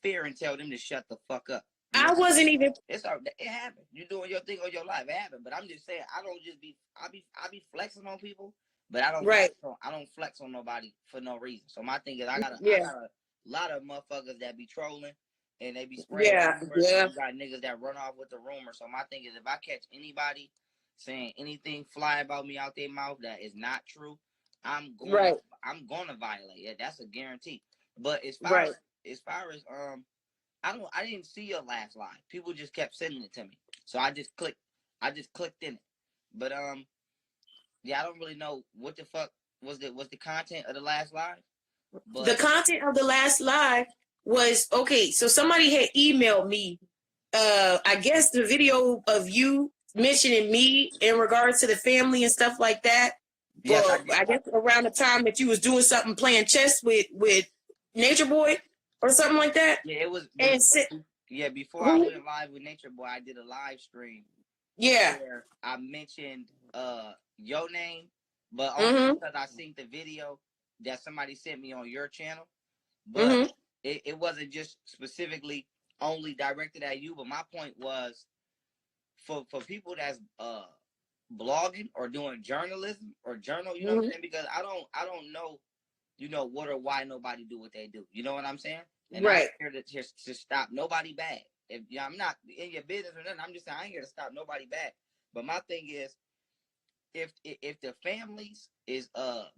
fair and tell them to shut the fuck up. I wasn't even. It's all. It happened. You doing your thing on your life. It happened. But I'm just saying, I don't just be. I be flexing on people, but I don't. Right. I don't flex on nobody for no reason. So my thing is, I got Yeah. a lot of motherfuckers that be trolling and they be spraying. Yeah. Yeah. You got niggas that run off with the rumor. So my thing is, if I catch anybody saying anything fly about me out their mouth that is not true, I'm gonna violate it. That's a guarantee. But as far as I didn't see your last live. People just kept sending it to me. So I just clicked in it. But yeah, I don't really know what the fuck was the content of the last live. But the content of the last live was okay. So somebody had emailed me, I guess the video of you mentioning me in regards to the family and stuff like that. Yes, well, I guess around the time that you was doing something, playing chess with Natureboy or something like that. Yeah, it was. And before I went live with Natureboy, I did a live stream. Yeah. Where I mentioned your name, but only because I seen the video that somebody sent me on your channel. But it wasn't just specifically only directed at you. But my point was for people that's blogging or doing journalism or journal, you know what I'm saying? Because I don't know, what or why nobody do what they do. You know what I'm saying? And I'm here to stop nobody bad. If I'm not in your business or nothing, I'm just saying I ain't here to stop nobody bad. But my thing is, if the families is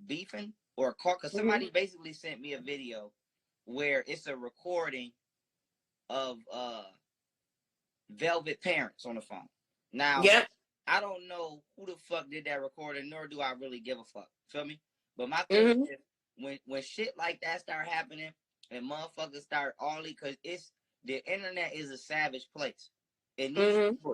beefing or caught, because somebody basically sent me a video where it's a recording of Velvet parents on the phone. Now, I don't know who the fuck did that recording, nor do I really give a fuck. Feel me? But my thing is, when shit like that start happening and motherfuckers start because the internet is a savage place. And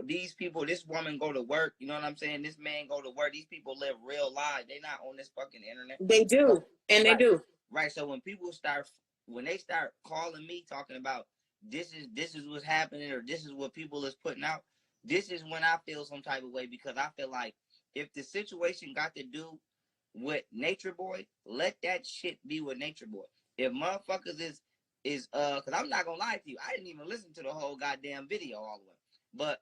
these people, this woman go to work, you know what I'm saying? This man go to work. These people live real lives. They not on this fucking internet. They do. And they do. Right. So when they start calling me talking about this is what's happening or this is what people is putting out, this is when I feel some type of way, because I feel like if the situation got to do with Natureboy, let that shit be with Natureboy. If motherfuckers is because I'm not gonna lie to you, I didn't even listen to the whole goddamn video all the way. But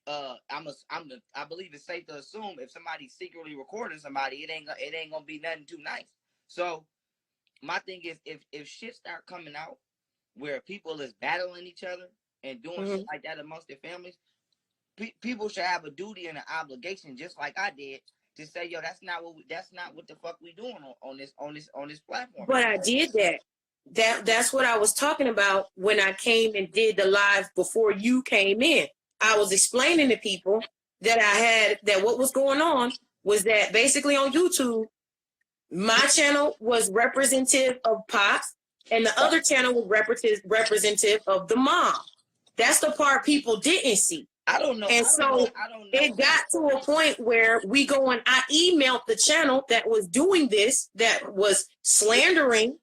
I believe it's safe to assume if somebody's secretly recording somebody, it ain't gonna be nothing too nice. So my thing is, if shit start coming out where people is battling each other and doing shit like that amongst their families, people should have a duty and an obligation, just like I did, to say, yo, that's not what the fuck we doing on this platform. But I did that. That's what I was talking about when I came and did the live before you came in. I was explaining to people that what was going on was that basically on YouTube, my channel was representative of Pops and the other channel was representative of the mom. That's the part people didn't see. I don't know. And it got to a point where I emailed the channel that was doing this, that was slandering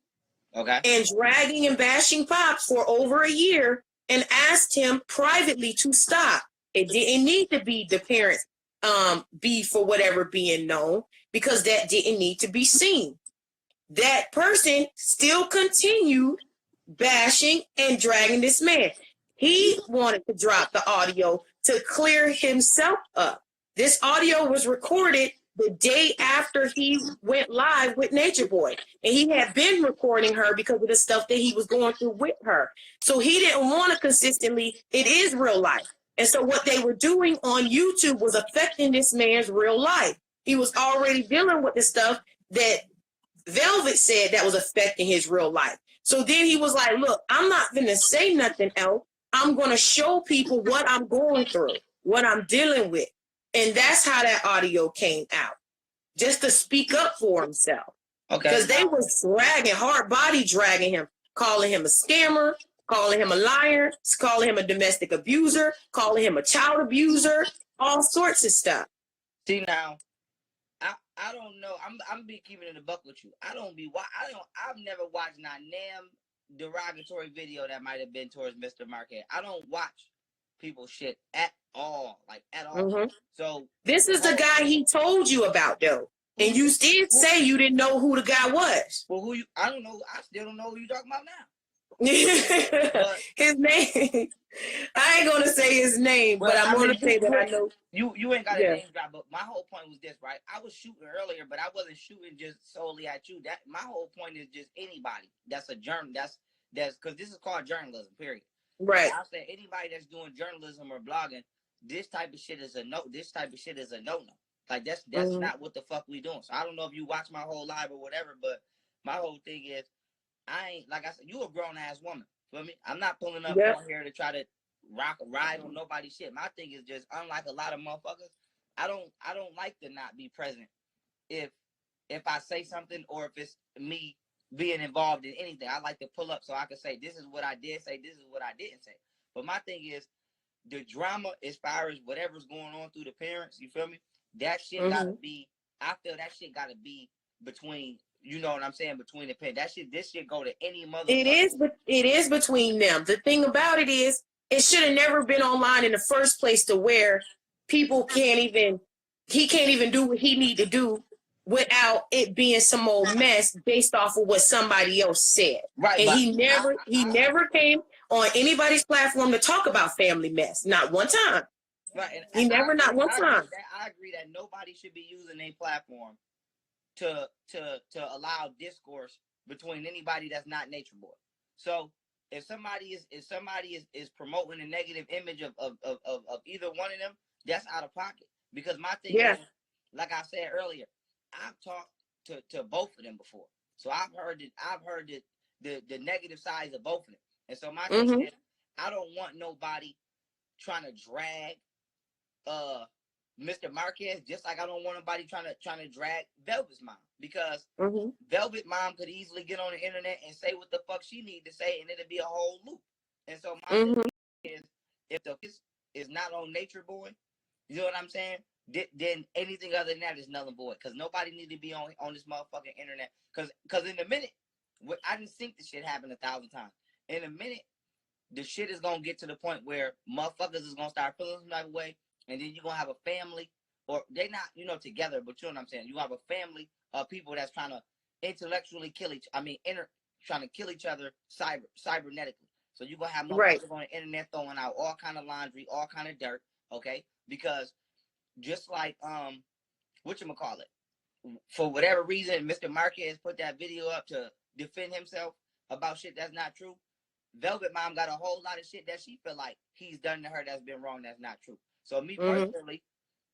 and dragging and bashing Pops for over a year, and asked him privately to stop. It didn't need to be the parents beef or whatever being known, because that didn't need to be seen. That person still continued bashing and dragging this man. He wanted to drop the audio to clear himself up. This audio was recorded the day after he went live with Natureboy. And he had been recording her because of the stuff that he was going through with her. So he didn't want to consistently, it is real life. And so what they were doing on YouTube was affecting this man's real life. He was already dealing with the stuff that Velvet said that was affecting his real life. So then he was like, look, I'm not going to say nothing else. I'm going to show people what I'm going through, what I'm dealing with. And that's how that audio came out, just to speak up for himself. Okay. Because they was hard body dragging him, calling him a scammer, calling him a liar, calling him a domestic abuser, calling him a child abuser, all sorts of stuff. See, now, I don't know. I'm be keeping it a buck with you. I've never watched not damn derogatory video that might have been towards Mr. Marquez. I don't watch people's shit at all, like at all. So this is the guy he told you about, though, and you still say you didn't know who the guy was. Well, I don't know. I still don't know who you're talking about now. His name. I ain't gonna say his name, but I'm gonna say that I know. You ain't got a name drop, but my whole point was this, right? I was shooting earlier, but I wasn't shooting just solely at you. That my whole point is just anybody that's a journal. That's because this is called journalism. Period. Right. I say anybody that's doing journalism or blogging, this type of shit is a no. This type of shit is a no. Like that's not what the fuck we doing. So I don't know if you watch my whole live or whatever, but my whole thing is I ain't, like I said, you a grown ass woman. Feel me? I'm not pulling up on here to try to rock a ride on nobody's shit. My thing is just, unlike a lot of motherfuckers, I don't like to not be present if I say something or if it's me being involved in anything. I like to pull up so I can say, this is what I did say, this is what I didn't say. But my thing is, the drama as far as whatever's going on through the parents, you feel me? That shit gotta be, I feel that shit gotta be between, you know what I'm saying, between the pen. This shit go to any motherfucker. It is between them. The thing about it is, it should have never been online in the first place to where people he can't even do what he need to do without it being some old mess based off of what somebody else said. Right. And he never came on anybody's platform to talk about family mess. Not one time. Right. And not one time. I agree that nobody should be using a platform to allow discourse between anybody that's not Natureboy. So if somebody is promoting a negative image of either one of them, that's out of pocket. Because my thing is, like I said earlier, I've talked to both of them before. So I've heard the negative sides of both of them. And so my thing is, I don't want nobody trying to drag Mr. Marquez, just like I don't want nobody trying to drag Velvet's mom, because Velvet mom could easily get on the internet and say what the fuck she need to say, and it'll be a whole loop. And so my thing is, if the is not on Natureboy, you know what I'm saying? Then anything other than that is null and void, because nobody need to be on this motherfucking internet. Because in a minute, I didn't think the shit happened 1,000 times. In a minute, the shit is gonna get to the point where motherfuckers is gonna start feeling some type of way. And then you're going to have a family, or they not, together, but you know what I'm saying? You have a family of people that's trying to intellectually trying to kill each other cybernetically. So you're going to have motherfuckers on the internet throwing out all kind of laundry, all kind of dirt, okay? Because just like, whatchamacallit, for whatever reason, Mr. Marquez put that video up to defend himself about shit that's not true. Velvet mom got a whole lot of shit that she feel like he's done to her that's been wrong, that's not true. So me personally,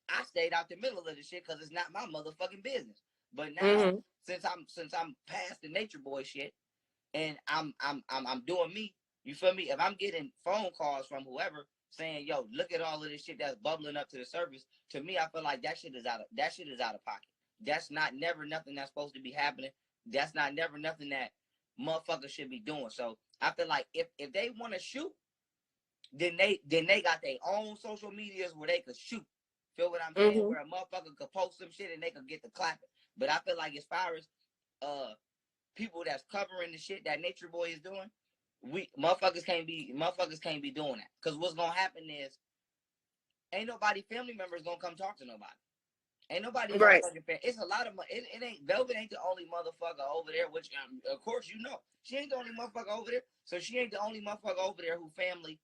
I stayed out the middle of the shit because it's not my motherfucking business. But now, since I'm past the Natureboy shit, and I'm doing me, you feel me? If I'm getting phone calls from whoever saying, "Yo, look at all of this shit that's bubbling up to the surface," to me, I feel like that shit is out of pocket. That's never nothing that's supposed to be happening. That's never nothing that motherfuckers should be doing. So I feel like if they want to shoot, then they got their own social medias where they could shoot. Feel what I'm saying? Where a motherfucker could post some shit and they could get the clapping. But I feel like as far as people that's covering the shit that Natureboy is doing, motherfuckers can't be doing that. Because what's gonna happen is, ain't nobody family members gonna come talk to nobody. Ain't nobody motherfucking fan. It's a lot of it ain't Velvet ain't the only motherfucker over there, which of course she ain't the only motherfucker over there. So she ain't the only motherfucker over there who family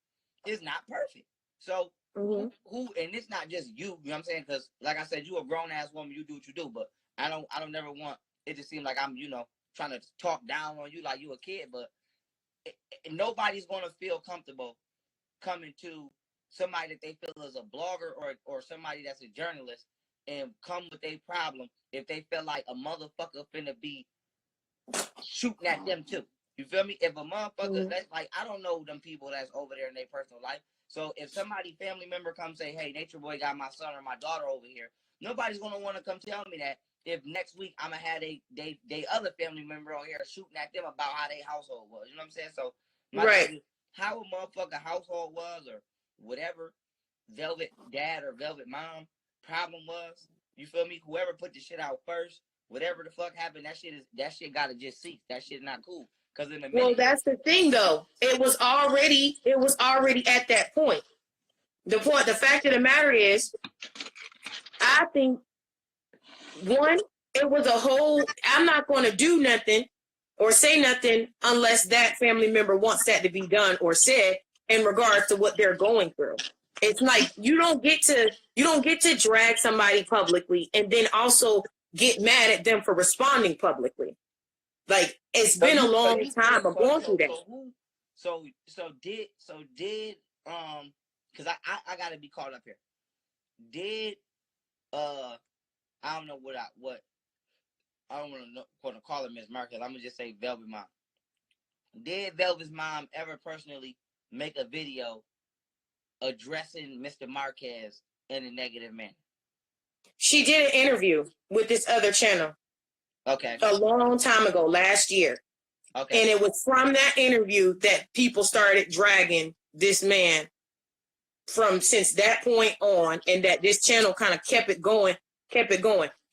is not perfect. So who and it's not just you know what I'm saying? Because like I said, you a grown ass woman, you do what you do, but I don't never want it to seem like I'm trying to talk down on you like you a kid, but nobody's gonna feel comfortable coming to somebody that they feel is a blogger or somebody that's a journalist and come with a problem if they feel like a motherfucker finna be shooting at them too. You feel me? If a motherfucker that's like, I don't know them people that's over there in their personal life. So if somebody family member comes say, "Hey, Natureboy got my son or my daughter over here," nobody's gonna want to come tell me that if next week I'm gonna have they other family member on here shooting at them about how their household was. You know what I'm saying? So my thing is, how a motherfucker household was or whatever Velvet dad or Velvet mom problem was, you feel me? Whoever put the shit out first, whatever the fuck happened, that shit gotta just cease. That shit not cool. Cause in the well, that's the thing though. It was already at that point. The fact of the matter is, I think one, it was a whole, I'm not gonna do nothing or say nothing unless that family member wants that to be done or said in regards to what they're going through. It's like you don't get to drag somebody publicly and then also get mad at them for responding publicly. Like it's been a long time of going through that. So did because I gotta be caught up here. Did I don't know what I don't want to call her Miss Marcus. I'm gonna just say Velvet Mom. Did Velvet's mom ever personally make a video addressing Mr. Marquez in a negative manner? She did an interview with this other channel. Okay. A long time ago, last year. Okay. And it was from that interview that people started dragging this man from since that point on, and that this channel kind of kept it going.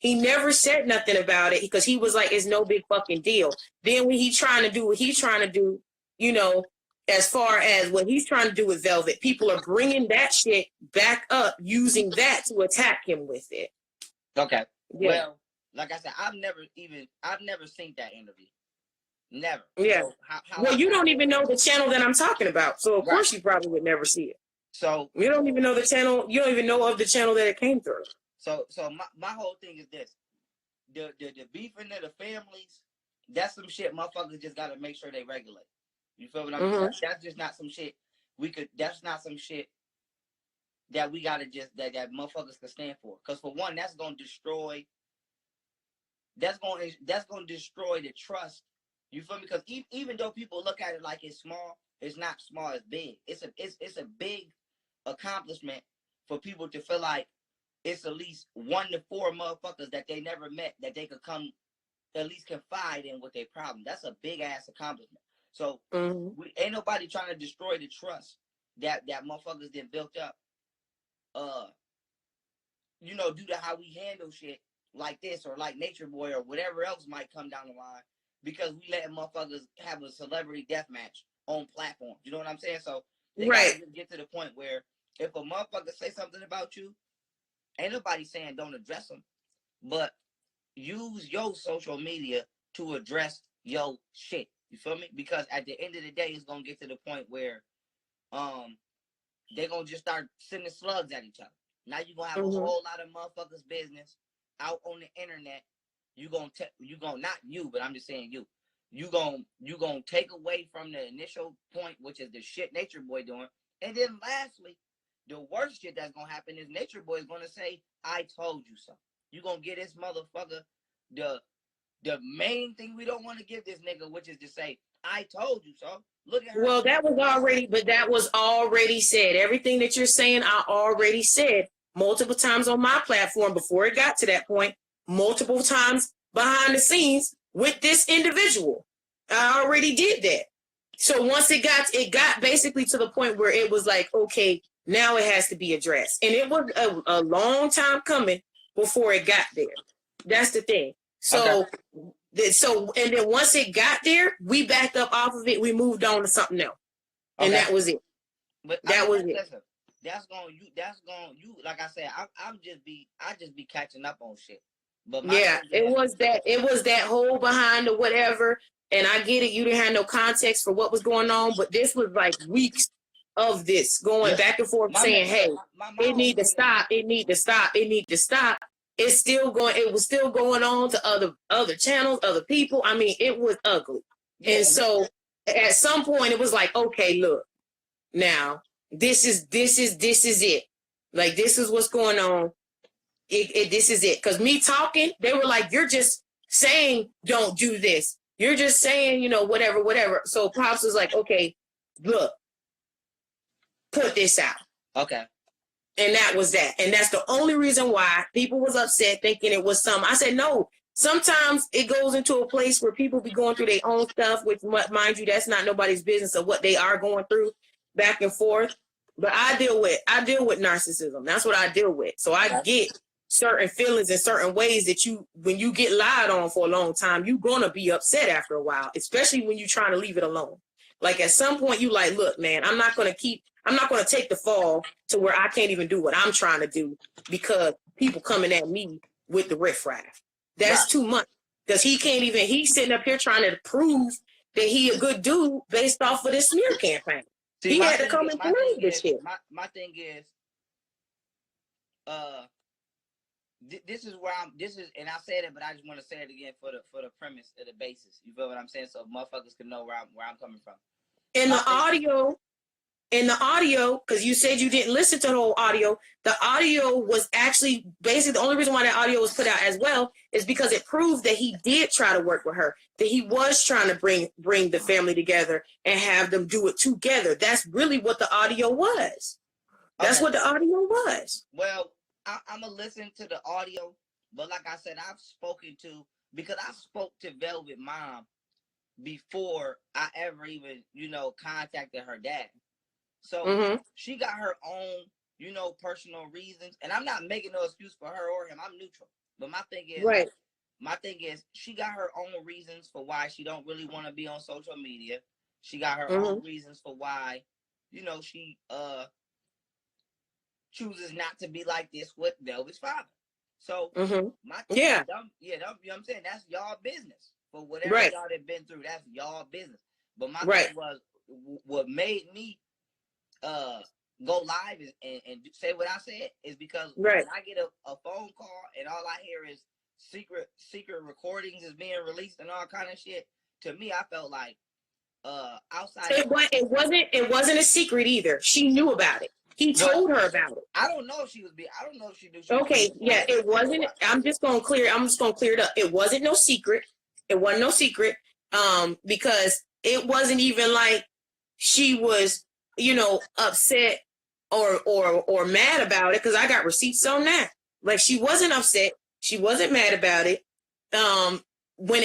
He never said nothing about it because he was like, it's no big fucking deal. Then when he trying to do what he's trying to do, you know, as far as what he's trying to do with Velvet, people are bringing that shit back up, using that to attack him with it. Okay. Yeah. Well, like I said, I've never seen that interview. Never. Yeah. So well, you don't even know the channel that I'm talking about. So of course you probably would never see it. So you don't even know the channel. You don't even know of the channel that it came through. So my whole thing is this: the beefing of the families. That's some shit motherfuckers just gotta make sure they regulate. You feel what I'm saying? That's just not some shit that's not some shit that we gotta just that motherfuckers can stand for. Because for one, that's gonna destroy the trust. You feel me? Because even though people look at it like it's small, it's not small, it's big. It's a big accomplishment for people to feel like it's at least 1 to 4 motherfuckers that they never met that they could come at least confide in with their problem. That's a big ass accomplishment. So we ain't nobody trying to destroy the trust that motherfuckers then built up. You know, due to how we handle shit like this or like Natureboy or whatever else might come down the line, because we let motherfuckers have a celebrity death match on platforms. You know what I'm saying? So they gotta get to the point where if a motherfucker say something about you, ain't nobody saying don't address them, but use your social media to address your shit. You feel me? Because at the end of the day, it's gonna get to the point where they're gonna just start sending slugs at each other. Now you're gonna have a whole lot of motherfuckers' business out on the internet. You gonna not you, but I'm just saying you. You gonna take away from the initial point, which is the shit Natureboy doing. And then lastly, the worst shit that's gonna happen is Natureboy is gonna say, I told you so. You gonna get this motherfucker the main thing we don't want to give this nigga, which is to say, I told you so. Look at her. Well, that was already said. Everything that you're saying, I already said multiple times on my platform before it got to that point, multiple times behind the scenes with this individual. I already did that. So once it got basically to the point where it was like, okay, now it has to be addressed. And it was a long time coming before it got there. That's the thing. So, and then once it got there, we backed up off of it. We moved on to something else, and that was it. But that was it. Listen, that's going you. Like I said, I just be catching up on shit. But it was that whole behind the whatever. And I get it. You didn't have no context for what was going on, but this was like weeks of this going back and forth, saying, "Hey, it need to stop. It need to stop. It need to stop." It's still going. It was still going on to other channels, other people. I mean, it was ugly. Yeah. And so, at some point, it was like, okay, look, now this is it. Like, this is what's going on. This is it. Because me talking, they were like, you're just saying don't do this. You're just saying, you know, whatever. So Pops was like, okay, look, put this out. Okay. And that was that. And that's the only reason why people was upset, thinking it was something. I said, no, sometimes it goes into a place where people be going through their own stuff, which, mind you, that's not nobody's business of what they are going through back and forth. But I deal with narcissism. That's what I deal with. So I get certain feelings in certain ways that when you get lied on for a long time, you're going to be upset after a while, especially when you're trying to leave it alone. Like at some point you like, look, man, I'm not going to take the fall to where I can't even do what I'm trying to do because people coming at me with the riffraff. That's too much. Because he can't even, he's sitting up here trying to prove that he a good dude based off of this smear campaign. See, he had to come and prove this shit. My thing is, this is where and I said it, but I just want to say it again for the premise of the basis. You feel what I'm saying? So motherfuckers can know where I'm coming from. In the audio, because you said you didn't listen to the whole audio, the audio was actually basically the only reason why that audio was put out as well is because it proved that he did try to work with her, that he was trying to bring the family together and have them do it together. That's really what the audio was. That's what the audio was. Well, I'm gonna listen to the audio, but like I said, because I spoke to Velvet Mom before I ever even, contacted her dad. So she got her own, personal reasons, and I'm not making no excuse for her or him. I'm neutral. But my thing is, she got her own reasons for why she don't really want to be on social media. She got her own reasons for why, she chooses not to be like this with Velvet's father. So my thing is, you know what I'm saying? That's y'all business. For whatever y'all have been through, that's y'all business. But my thing was, what made me go live and say what I said is because when I get a phone call and all I hear is secret recordings is being released and all kind of shit, to me I felt like outside it wasn't a secret either. She knew about it. He told her about it. I don't know if she knew. Okay, yeah, it wasn't. I'm just gonna clear it up. It wasn't no secret. It wasn't no secret. Because it wasn't even like she was, upset or mad about it. Because I got receipts on that. Like, she wasn't upset. She wasn't mad about it. When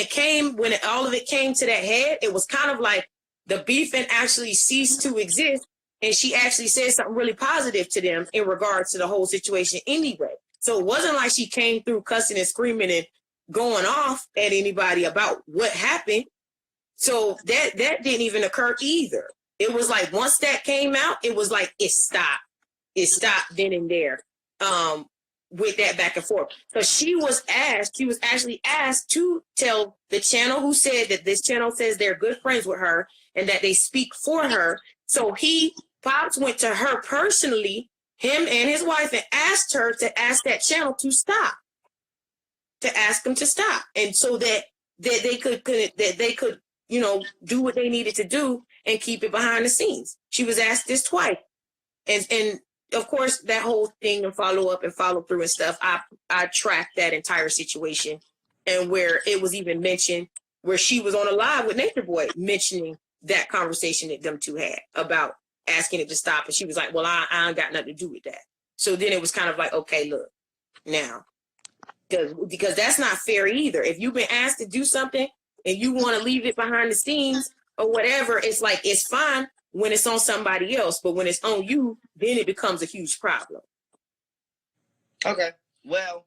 all of it came to that head, it was kind of like the beefing actually ceased to exist. And she actually said something really positive to them in regards to the whole situation anyway. So it wasn't like she came through cussing and screaming and going off at anybody about what happened. So that didn't even occur either. It was like once that came out, it was like it stopped. It stopped then and there. With that back and forth. So she was actually asked to tell the channel who said that this channel says they're good friends with her and that they speak for her. So Pops went to her personally, him and his wife, and asked her to ask that channel to stop. To ask them to stop. And so that they could do what they needed to do and keep it behind the scenes. She was asked this twice. And of course, that whole thing and follow up and follow through and stuff, I tracked that entire situation, and where it was even mentioned, where she was on a live with Natureboy mentioning that conversation that them two had about asking it to stop. And she was like, well, I ain't got nothing to do with that. So then it was kind of like, okay, look, now, because that's not fair either. If you've been asked to do something and you want to leave it behind the scenes or whatever, it's like, it's fine when it's on somebody else, but when it's on you, then it becomes a huge problem. Okay. Well,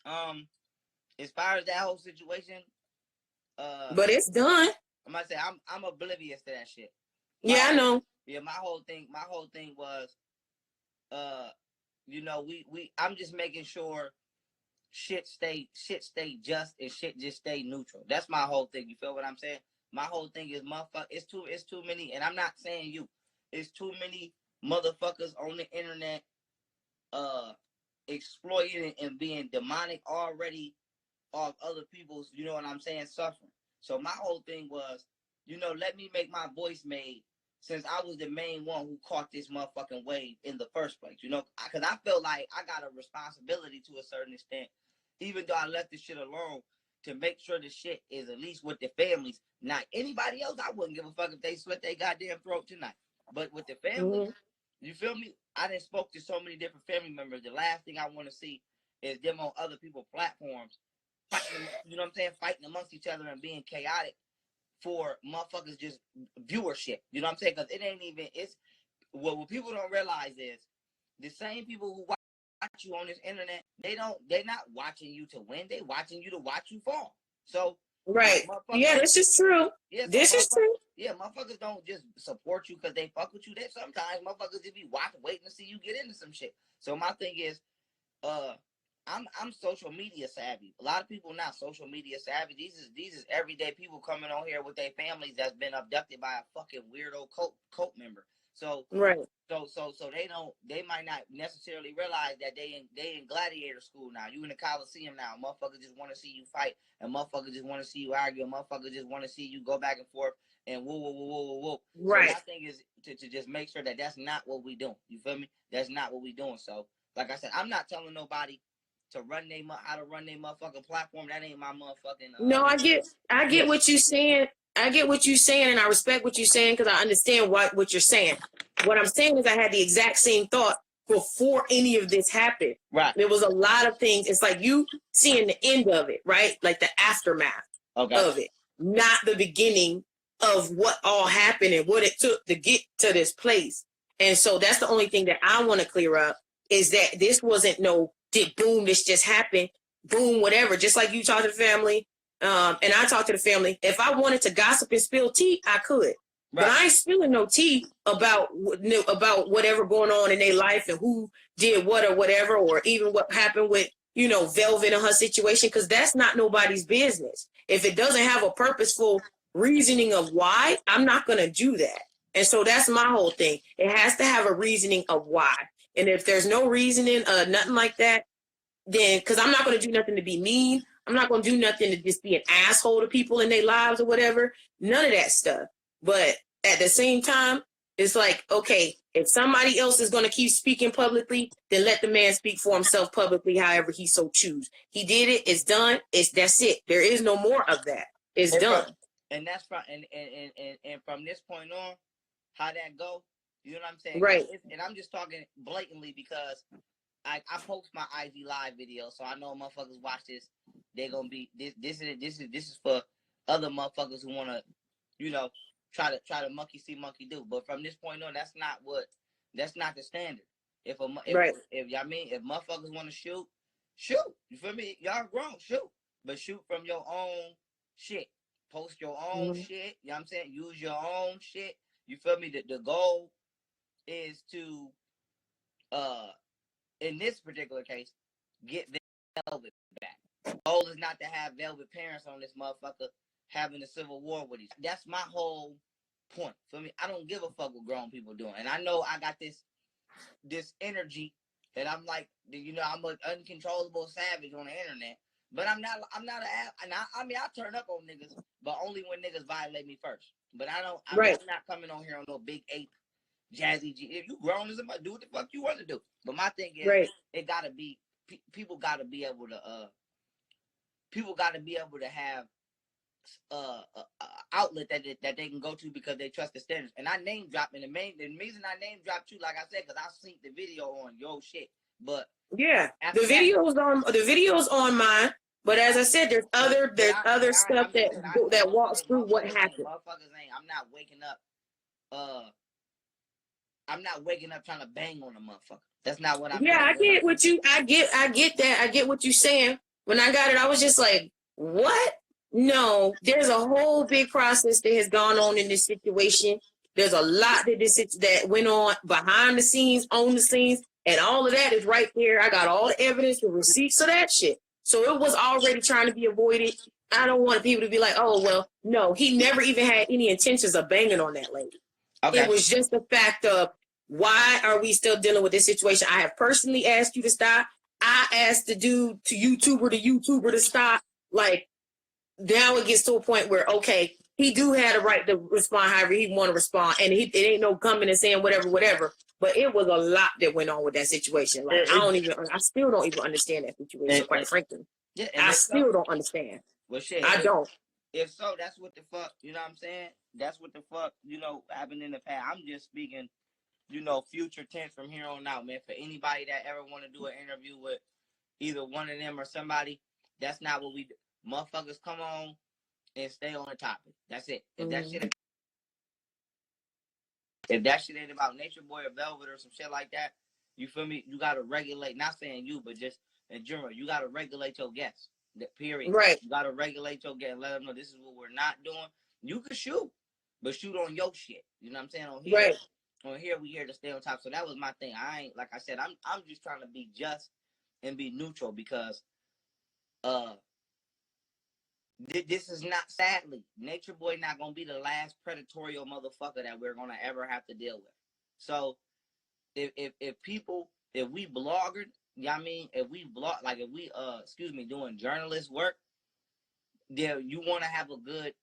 as far as that whole situation, but it's done. I'm gonna say I'm oblivious to that shit. I know. Yeah, my whole thing was, I'm just making sure shit stay just and shit just stay neutral. That's my whole thing. You feel what I'm saying? My whole thing is, motherfucker, it's too many, and I'm not saying you. It's too many motherfuckers on the internet exploiting and being demonic already of other people's, you know what I'm saying, suffering. So my whole thing was, let me make my voice made, since I was the main one who caught this motherfucking wave in the first place, because I feel like I got a responsibility to a certain extent, even though I left this shit alone, to make sure the shit is at least with the families. Not anybody else, I wouldn't give a fuck if they slit their goddamn throat tonight. But with the families, you feel me? I done spoke to so many different family members. The last thing I want to see is them on other people's platforms fighting, you know what I'm saying, fighting amongst each other and being chaotic for motherfuckers just viewership. You know what I'm saying? Because it ain't even, it's, what people don't realize is the same people who watch you on this internet, they're not watching you to win. They watching you to watch you fall. So right, yeah, this is true. Yeah, so this is true. Yeah, motherfuckers don't just support you because they fuck with you. They sometimes motherfuckers just be waiting to see you get into some shit. So my thing is, I I'm social media savvy. A lot of people not social media savvy. These is everyday people coming on here with their families that's been abducted by a fucking weirdo cult member. So right. So they might not necessarily realize that they in gladiator school now. You in the Coliseum now. Motherfuckers just want to see you fight, and motherfuckers just want to see you argue, and motherfuckers just want to see you go back and forth and whoa whoa whoa whoa whoa whoa. Right. So my thing is to just make sure that that's not what we doing. You feel me? That's not what we doing. So like I said, I'm not telling nobody to run how to run their motherfucking platform. That ain't my motherfucking. No, I get what you're saying. I get what you're saying, and I respect what you're saying because I understand what you're saying. What I'm saying is I had the exact same thought before any of this happened. Right. There was a lot of things. It's like you seeing the end of it, right? Like the aftermath of it, not the beginning of what all happened and what it took to get to this place. And so that's the only thing that I want to clear up is that this wasn't boom, this just happened. Boom, whatever. Just like you talk to the family, and I talk to the family. If I wanted to gossip and spill tea, I could. Right. But I ain't spilling no tea about whatever going on in their life and who did what or whatever, or even what happened with, Velvet and her situation, because that's not nobody's business. If it doesn't have a purposeful reasoning of why, I'm not going to do that. And so that's my whole thing. It has to have a reasoning of why. And if there's no reasoning, nothing like that, then, because I'm not going to do nothing to be mean. I'm not going to do nothing to just be an asshole to people in their lives or whatever. None of that stuff. But at the same time, it's like, okay, if somebody else is going to keep speaking publicly, then let the man speak for himself publicly, however he so choose. He did it. It's done. That's it. There is no more of that. It's done. And that's from and from this point on, how that go, you know what I'm saying? Right. And I'm just talking blatantly because I post my IG live video, so I know motherfuckers watch this. They're gonna be this is for other motherfuckers who wanna, try to monkey see monkey do. But from this point on, that's not the standard. If motherfuckers wanna shoot. You feel me? Y'all grown, shoot. But shoot from your own shit. Post your own shit. You know what I'm saying? Use your own shit. You feel me? The goal is to in this particular case, get Velvet back. The goal is not to have Velvet parents on this motherfucker having a civil war with each. That's my whole point. For me, I don't give a fuck what grown people doing. And I know I got this energy that I'm like, I'm an uncontrollable savage on the internet. But I turn up on niggas, but only when niggas violate me first. But I'm not coming on here on no big ape JassyG. If you grown as somebody, do what the fuck you want to do. But my thing is, it gotta be people gotta be able to have outlet that they can go to because they trust the standards. And I name drop, and the reason I name drop you, like I said, because I seen the video on your shit. But yeah, the video's on mine. But as I said, there's other stuff that walks through what happened. I'm not waking up. I'm not waking up trying to bang on a motherfucker. That's not what I'm doing. I get what you. I get that. I get what you're saying. When I got it, I was just like, what? No, there's a whole big process that has gone on in this situation. There's a lot that went on behind the scenes, on the scenes, and all of that is right there. I got all the evidence, the receipts of that shit. So it was already trying to be avoided. I don't want people to be like, oh, well, no, he never even had any intentions of banging on that lady. Okay. It was just the fact of, why are we still dealing with this situation? I have personally asked you to stop. I asked the dude YouTuber to stop. Like, now it gets to a point where, okay, he do have a right to respond however he want to respond. And it ain't no coming and saying whatever. But it was a lot that went on with that situation. Like, I still don't even understand that situation, quite frankly. Yeah, I still don't understand. Well, shit. I don't. If so, that's what the fuck, you know what I'm saying? That's what the fuck, happened in the past. I'm just speaking, future tense from here on out, man. For anybody that ever want to do an interview with either one of them or somebody, that's not what we do. Motherfuckers come on and stay on the topic. That's it. If that shit ain't about Natureboy or Velvet or some shit like that, you feel me? You gotta regulate. Not saying you, but just in general, you gotta regulate your guests. Period. Right. You gotta regulate your guests. Let them know this is what we're not doing. You can shoot, but shoot on your shit. You know what I'm saying? On here, right. On here, we here to stay on top. So that was my thing. I ain't, like I said, I'm just trying to be just and be neutral because this is not, sadly, Natureboy not gonna be the last predatorial motherfucker that we're gonna ever have to deal with. So if we blogger, you know what I mean, if we doing journalist work, there you want to have a good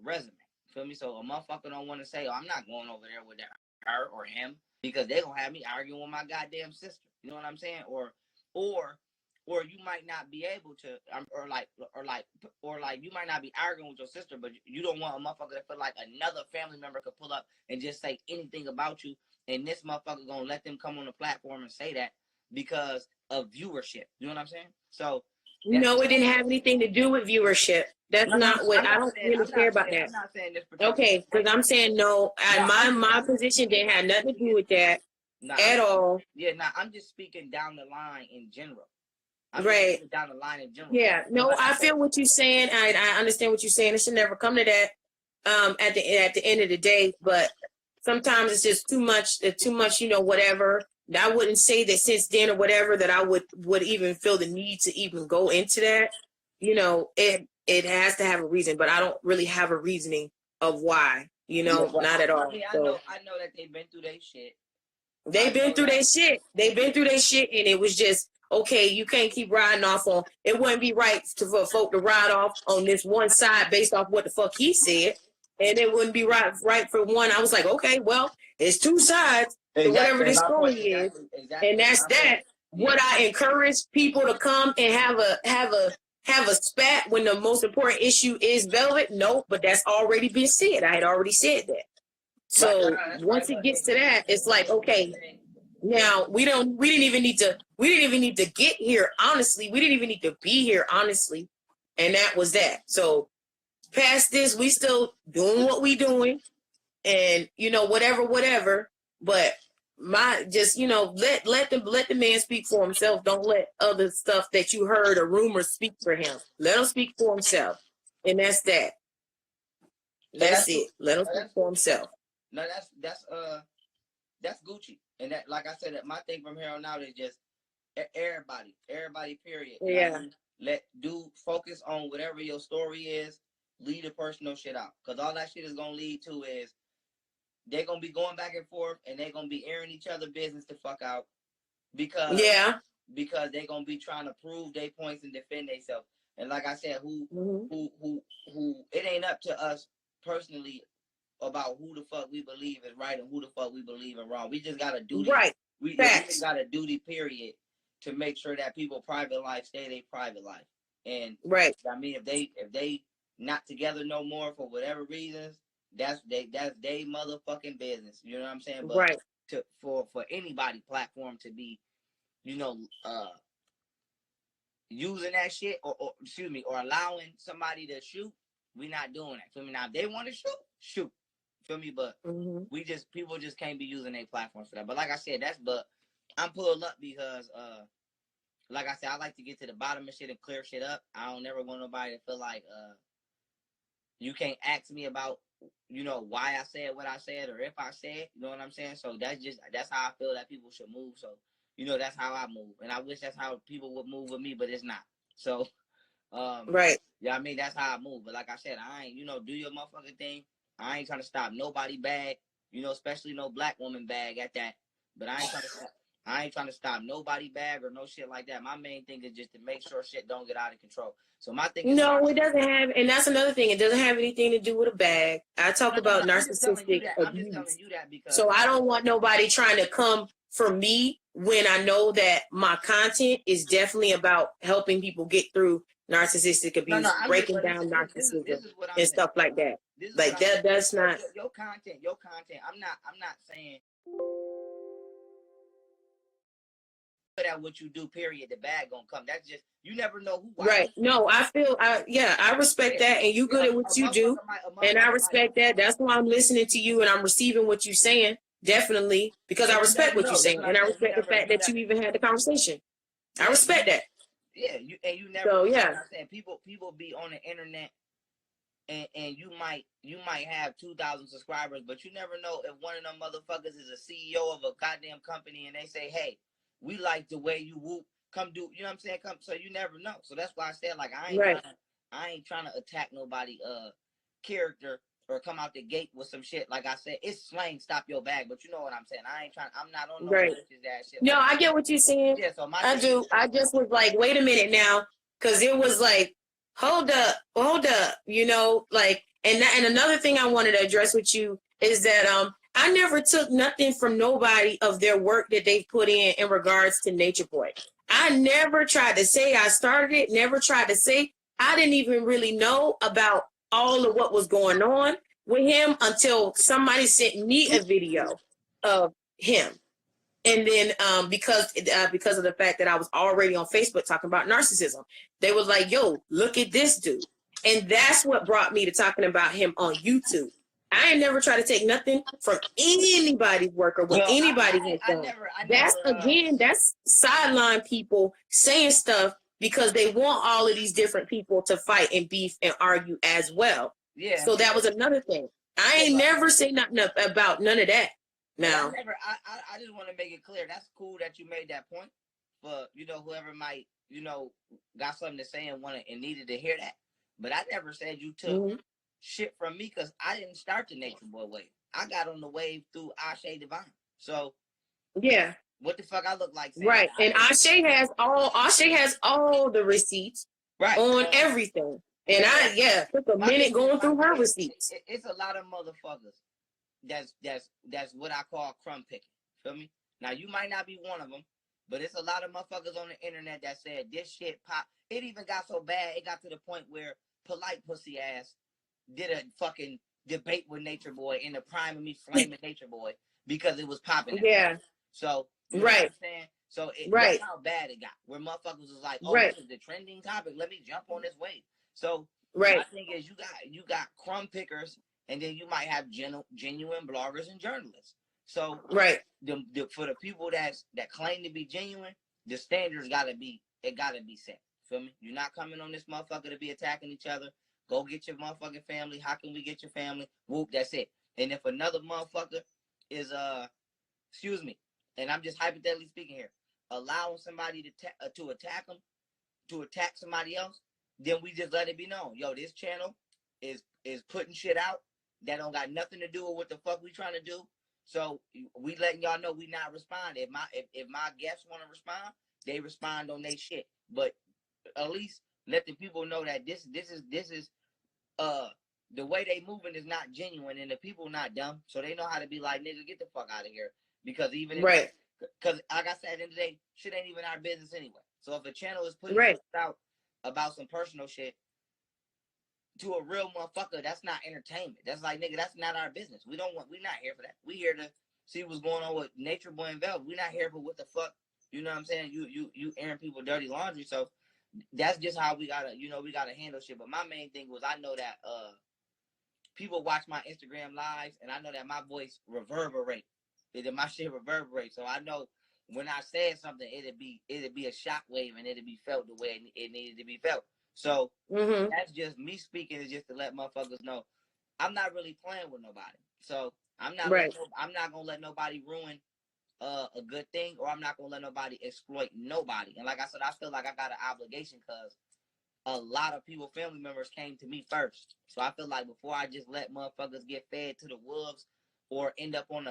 resume. Feel me? So a motherfucker don't want to say, "Oh, I'm not going over there with her or him," because they gonna have me arguing with my goddamn sister. You know what I'm saying? Or you might not be able to, or like you might not be arguing with your sister, but you don't want a motherfucker to feel like another family member could pull up and just say anything about you, and this motherfucker gonna let them come on the platform and say that because of viewership. You know what I'm saying? So. No, it didn't have anything to do with viewership. That's not what I don't really care about that. I'm not saying this particular. Okay, because I'm saying no. My position didn't have nothing to do with that at all. Yeah, I'm just speaking down the line in general. Right. Down the line in general. Yeah. No, I feel what you're saying. I understand what you're saying. It should never come to that. At the end of the day, but sometimes it's just too much. You know, whatever. I wouldn't say that since then or whatever that I would even feel the need to even go into that. You know, it has to have a reason, but I don't really have a reasoning of why. You know, not at all. I mean, I know that they've been through their shit. They've been through their shit. They've been through their shit, and it was just okay. You can't keep riding off on. It wouldn't be right for folk to ride off on this one side based off what the fuck he said, and it wouldn't be right for one. I was like, okay, well, it's two sides to whatever this story is, and that's that. Would I encourage people to come and have a spat when the most important issue is Velvet? No, but that's already been said. I had already said that. So once it gets to that, it's like, okay, now we didn't even need to get here. Honestly, we didn't even need to be here. Honestly. And that was that. So past this, we still doing what we doing and, you know, whatever, but let the man speak for himself. Don't let other stuff that you heard or rumors speak for him. Let him speak for himself. And that's that. That's it. Let him speak for himself. No, that's Gucci. And that, like I said, that my thing from here on out is just everybody, period. Yeah. Focus on whatever your story is. Leave the personal shit out, because all that shit is gonna lead to is they're gonna be going back and forth, and they're gonna be airing each other business the fuck out because they're gonna be trying to prove their points and defend themselves. And like I said, who it ain't up to us personally about who the fuck we believe is right and who the fuck we believe is wrong. We just got a duty. Right. We just got a duty, period, to make sure that people's private life stay their private life. And right. I mean, if they not together no more for whatever reasons, that's they motherfucking business. You know what I'm saying? But right. For anybody platform to be, you know, using that shit or allowing somebody to shoot, we not doing that. Feel me? Now if they want to shoot. Feel me? But people just can't be using their platforms for that. But like I said, but I'm pulled up because like I said, I like to get to the bottom of shit and clear shit up. I don't never want nobody to feel like you can't ask me about, you know, why I said what I said or if I said, you know what I'm saying? So that's how I feel that people should move. So, you know, that's how I move. And I wish that's how people would move with me, but it's not. So right. Yeah, I mean, that's how I move. But like I said, I ain't, you know, do your motherfucking thing. I ain't trying to stop nobody bag, you know, especially no black woman bag at that. But I ain't trying to stop nobody bag or no shit like that. My main thing is just to make sure shit don't get out of control. So my thing is it doesn't have, and that's another thing. It doesn't have anything to do with a bag. I talk about narcissistic abuse. I'm just telling you that because so I don't want nobody trying to come for me when I know that my content is definitely about helping people get through narcissistic abuse, breaking down narcissism and stuff like that. Like that's not your content. I'm not saying that what you do, period, the bag gonna come. That's just, you never know who. Right. No, I respect that, and you good at what you do, and I respect that. That's why I'm listening to you and I'm receiving what you're saying, definitely, because I respect what you're saying, and I respect the fact that you even had the conversation. I respect that. Yeah, you never. So yeah, I'm saying people be on the internet, and you might have 2,000 subscribers, but you never know if one of them motherfuckers is a CEO of a goddamn company, and they say, hey, we like the way you whoop come do, you know what I'm saying? Come, so you never know. So that's why I said, like, I ain't trying to attack nobody character or come out the gate with some shit. Like I said, it's slang, stop your bag, but you know what I'm saying. I'm not on no bullshit that shit. No, like I get what you're saying. Yeah, so I do. I just was like, wait a minute now, because it was like, hold up, you know, like, and another thing I wanted to address with you is that I never took nothing from nobody of their work that they put in regards to Natureboy. I never tried to say I started it, never tried to say I didn't even really know about all of what was going on with him until somebody sent me a video of him. And then because of the fact that I was already on Facebook talking about narcissism, they was like, yo, look at this dude. And that's what brought me to talking about him on YouTube. I ain't never tried to take nothing from anybody's work or what anybody has done. That's sideline people saying stuff because they want all of these different people to fight and beef and argue as well. Yeah. So that was another thing. I ain't never say nothing about none of that. No. I just want to make it clear. That's cool that you made that point. But, you know, whoever might, you know, got something to say and needed to hear that. But I never said you took shit from me because I didn't start the Natureboy wave. I got on the wave through Ashe Divine. So yeah, what the fuck I look like? Right, and Ashe has all the receipts on everything. And I took a minute going through her receipts. It's a lot of motherfuckers that's what I call crumb picking. Feel me? Now you might not be one of them, but it's a lot of motherfuckers on the internet that said this shit pop. It even got so bad, it got to the point where polite pussy ass did a fucking debate with Natureboy in the prime of me flaming Natureboy because it was popping. Yeah. So you know what I'm saying? So that's how bad it got. Where motherfuckers was like, oh, this is the trending topic. Let me jump on this wave. So my thing is, you got crumb pickers, and then you might have genuine bloggers and journalists. So for the people that claim to be genuine, the standards gotta be set. Feel me? You're not coming on this motherfucker to be attacking each other. Go get your motherfucking family. How can we get your family? Whoop, that's it. And if another motherfucker is excuse me, and I'm just hypothetically speaking here, allowing somebody to attack them, to attack somebody else, then we just let it be known. Yo, this channel is putting shit out that don't got nothing to do with what the fuck we trying to do. So we letting y'all know we not responding. If my guests want to respond, they respond on their shit. But at least let the people know that this is the way they moving is not genuine, and the people not dumb, so they know how to be like, nigga, get the fuck out of here. Because even because like I said, at the end of the day, shit ain't even our business anyway. So if a channel is putting out about some personal shit to a real motherfucker, that's not entertainment. That's like, nigga, that's not our business. We not here for that. We here to see what's going on with Natureboy and Velvet. We not here for what the fuck, you know what I'm saying? You airing people dirty laundry. So that's just how we gotta handle shit. But my main thing was, I know that people watch my Instagram lives, and I know that my voice reverberates. My shit reverberates. So I know when I said something, it'd be a shockwave, and it'd be felt the way it needed to be felt. So that's just me speaking, is just to let motherfuckers know I'm not really playing with nobody. So I'm not gonna let nobody ruin a good thing, or I'm not gonna let nobody exploit nobody. And like I said, I feel like I got an obligation because a lot of people, family members, came to me first. So I feel like before I just let motherfuckers get fed to the wolves, or end up on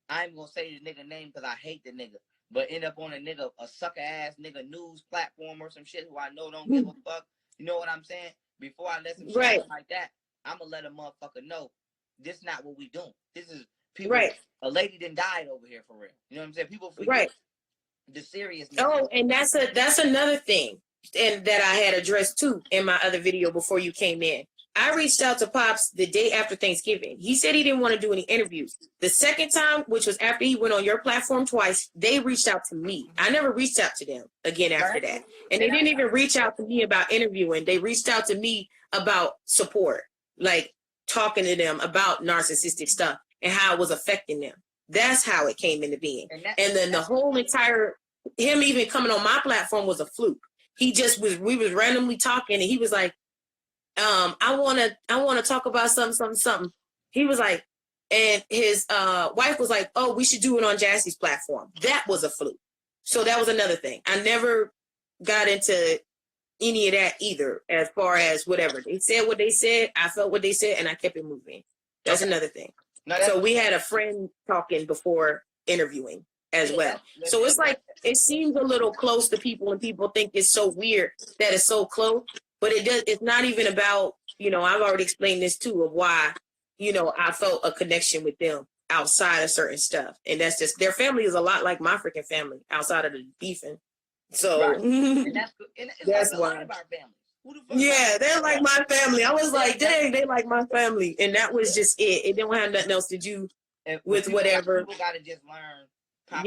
I ain't gonna say the nigga name because I hate the nigga, but end up on a sucker ass nigga news platform or some shit who I know don't give a fuck. You know what I'm saying? Before I let some shit like that, I'm gonna let a motherfucker know this not what we doing. This is people. A lady done died over here for real. You know what I'm saying? People forget the seriousness. Oh, and that's another thing, and that I had addressed too in my other video before you came in. I reached out to Pops the day after Thanksgiving. He said he didn't want to do any interviews. The second time, which was after he went on your platform twice, they reached out to me. I never reached out to them again after that. And they didn't even reach out to me about interviewing. They reached out to me about support, like talking to them about narcissistic stuff and how it was affecting them. That's how it came into being. And then the whole entire, him even coming on my platform was a fluke. We was randomly talking, and he was like, I want to talk about something. He was like, and his wife was like, oh, we should do it on JassyG's platform. That was a fluke. So that was another thing. I never got into any of that either, as far as whatever. They said what they said, I felt what they said, and I kept it moving. That's another thing. So we had a friend talking before interviewing as well. So it's like, it seems a little close to people, and people think it's so weird that it's so close, but it's not even about, you know, I've already explained this too, of why, you know, I felt a connection with them outside of certain stuff. And that's just, their family is a lot like my freaking family outside of the beefing. So right. And that's like why. About families. Yeah, they're like my family. I was like, dang, they like my family. And that was just it. It didn't have nothing else to do with whatever. People got to just learn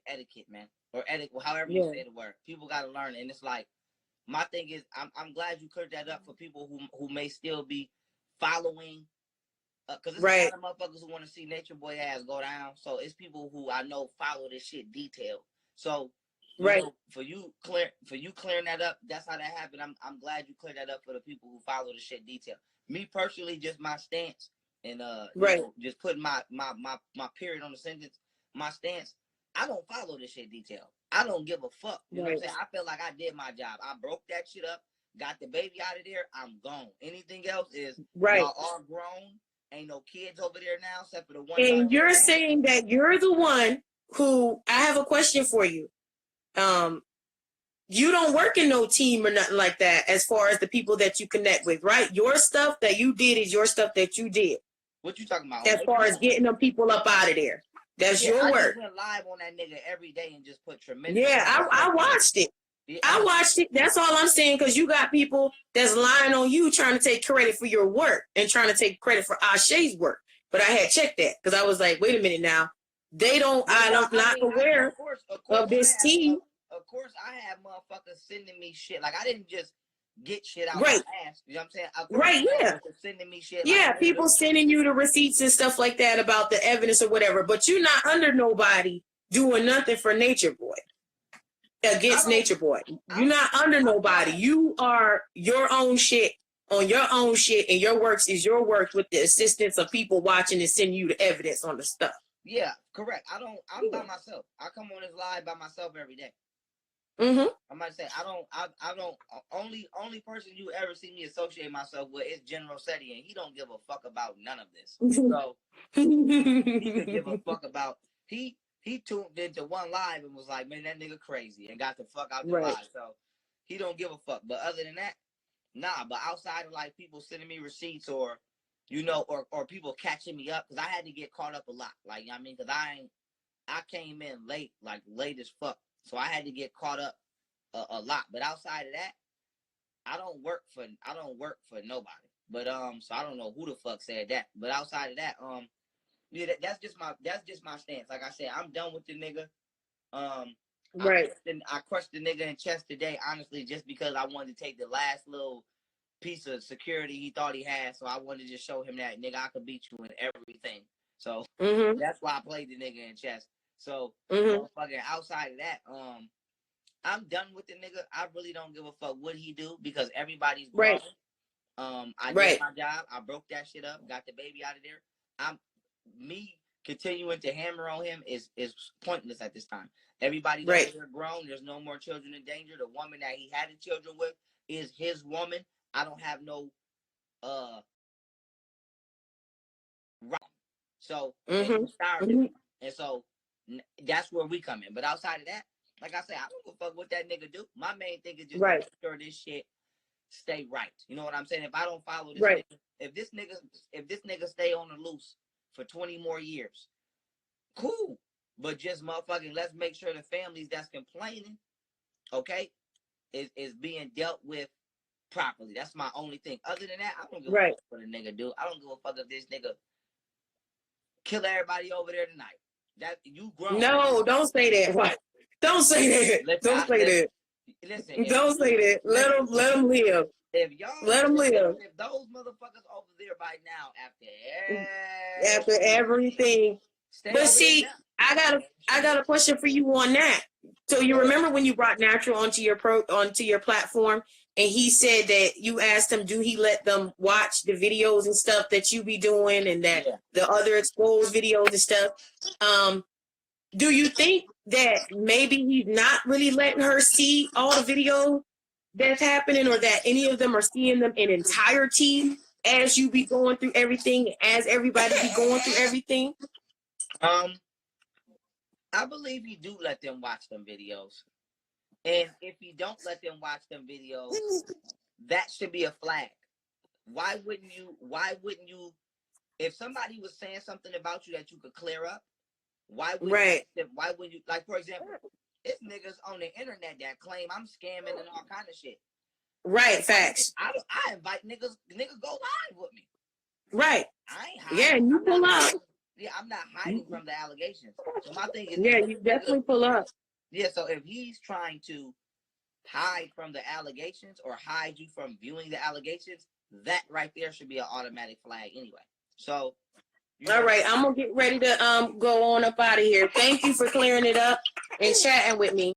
etiquette, man. Or etiquette, however you say the word. People got to learn. And it's like, my thing is, I'm glad you cleared that up for people who may still be following. Because there's a lot of motherfuckers who want to see Natureboy ass go down. So it's people who I know follow this shit detailed. So, you know, for you clearing that up, that's how that happened. I'm glad you cleared that up for the people who follow the shit detail. Me personally, just my stance and you know, just putting my period on the sentence. My stance, I don't follow this shit detail. I don't give a fuck. You know what I'm saying? I feel like I did my job. I broke that shit up, got the baby out of there. I'm gone. Anything else is y'all all grown. Ain't no kids over there now except for the one. And you're saying that you're the one who, I have a question for you. You don't work in no team or nothing like that as far as the people that you connect with, right? Your stuff that you did is your stuff that you did. What you talking about? As far as getting them people up out of there. That's your work. I just went live on that nigga every day and just put tremendous. Yeah, I watched it. Yeah, I watched it. That's all I'm saying, because you got people that's lying on you trying to take credit for your work and trying to take credit for Ashe's work. But I had checked that because I was like, wait a minute now. They don't, I'm not aware of this team. Of course, I have motherfuckers sending me shit. Like, I didn't just get shit out my ass. You know what I'm saying? Yeah. Sending me shit. Yeah, like, people sending you the receipts and stuff like that about the evidence or whatever. But you're not under nobody doing nothing for Natureboy. Against Natureboy. You're not under nobody. You are your own shit on your own shit, and your works is your work with the assistance of people watching and sending you the evidence on the stuff. Yeah, correct. I'm by myself. I come on this live by myself every day. Mm-hmm. I might say I don't only person you ever see me associate myself with is General Seti, and he don't give a fuck about none of this. So he could give a fuck about he tuned into one live and was like, man, that nigga crazy, and got the fuck out the live. So he don't give a fuck. But other than that, nah. But outside of like people sending me receipts or, you know, or people catching me up, because I had to get caught up a lot. Like, you know what I mean? Because I came in late, like late as fuck. So I had to get caught up a lot. But outside of that, I don't work for nobody. But so I don't know who the fuck said that. But outside of that, yeah, that's just my stance. Like I said, I'm done with the nigga. I crushed the nigga in chest today, honestly, just because I wanted to take the last little piece of security he thought he had. So I wanted to just show him that, nigga, I could beat you in everything. So that's why I played the nigga in chest. So fucking outside of that, I'm done with the nigga. I really don't give a fuck what he do, because everybody's grown. I did my job. I broke that shit up, got the baby out of there. Me continuing to hammer on him is pointless at this time. Everybody's grown. There's no more children in danger. The woman that he had the children with is his woman. I don't have no right. So and so that's where we come in. But outside of that, like I said, I don't give a fuck what that nigga do. My main thing is just to make sure this shit stay right. You know what I'm saying? If I don't follow this nigga, if this nigga stay on the loose for 20 more years, cool. But just motherfucking, let's make sure the families that's complaining, okay, is being dealt with properly. That's my only thing. Other than that, I don't give a fuck what a nigga do. I don't give a fuck if this nigga kill everybody over there tonight. That you grown. No, don't say that. Don't say that. Don't say that. Listen, don't say that. Let them live. If y'all let them live. If those motherfuckers over there by now, after everything. But see, I got a question for you on that. So you remember when you brought Natural onto your platform, and he said that you asked him, do he let them watch the videos and stuff that you be doing, and that the other exposed videos and stuff? Do you think that maybe he's not really letting her see all the videos that's happening, or that any of them are seeing them in entirety as you be going through everything, as everybody be going through everything? I believe you do let them watch them videos. And if you don't let them watch them videos, that should be a flag. Why wouldn't you, if somebody was saying something about you that you could clear up, why wouldn't you, like, for example, it's niggas on the internet that claim I'm scamming and all kind of shit. Right, facts. I invite niggas go live with me. Right. I ain't hiding. Yeah, you pull up. Yeah, I'm not hiding from the allegations. So my thing is, yeah, you definitely pull up. Yeah, so if he's trying to hide from the allegations or hide you from viewing the allegations, that right there should be an automatic flag anyway. So, all right, I'm gonna get ready to go on up out of here. Thank you for clearing it up and chatting with me.